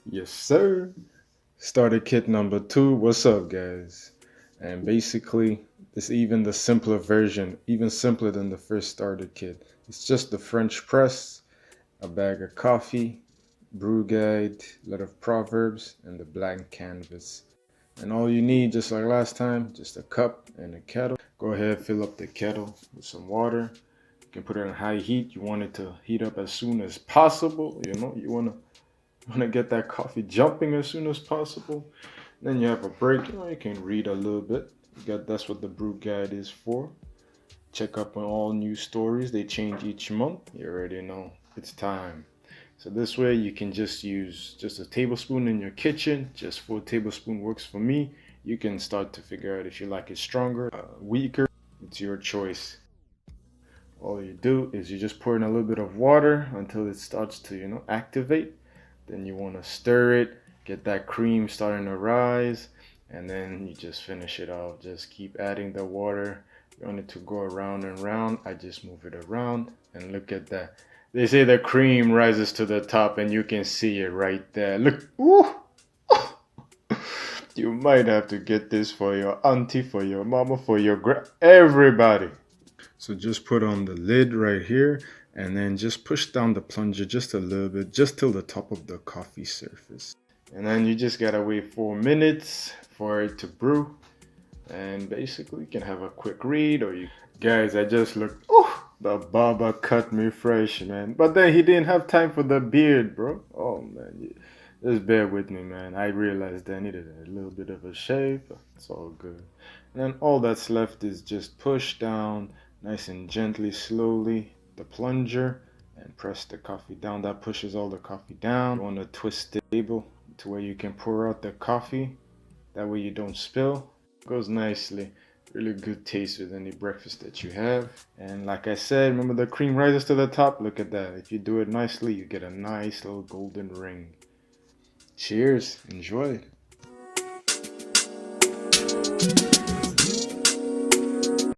Yes, sir. Starter kit number two. What's up, guys? And basically, it's even the simpler version, even simpler than the first starter kit. It's just the French press, a bag of coffee, brew guide, a lot of proverbs, and the blank canvas. And all you need, just like last time, just a cup and a kettle. Go ahead, fill up the kettle with some water. You can put it on high heat. You want it to heat up as soon as possible. You want to get that coffee jumping as soon as possible. Then you have a break. You can read a little bit. That's what the brew guide is for. Check up on all new stories. They change each month. You already know it's time. So this way you can just use just a tablespoon in your kitchen. Just 4 tablespoons works for me. You can start to figure out if you like it stronger, weaker. It's your choice. All you do is you just pour in a little bit of water until it starts to, activate. Then you want to stir it, get that cream starting to rise, and then you just finish it off. Just keep adding the water. You want it to go around and round. I just move it around, and look at that. They say the cream rises to the top, and you can see it right there. Look, ooh. You might have to get this for your auntie, for your mama, for your everybody. So just put on the lid right here and then just push down the plunger just a little bit, just till the top of the coffee surface. And then you just gotta wait 4 minutes for it to brew. And basically you can have a quick read or you guys, I just looked, oh, the barber cut me fresh, man. But then he didn't have time for the beard, bro. Oh man, just bear with me, man. I realized I needed a little bit of a shave. It's all good. And then all that's left is just push down nice and gently, slowly, the plunger and press the coffee down. That pushes all the coffee down. You want to twist the table to where you can pour out the coffee. That way you don't spill. Goes nicely. Really good taste with any breakfast that you have. And like I said, remember the cream rises to the top? Look at that. If you do it nicely, you get a nice little golden ring. Cheers. Enjoy.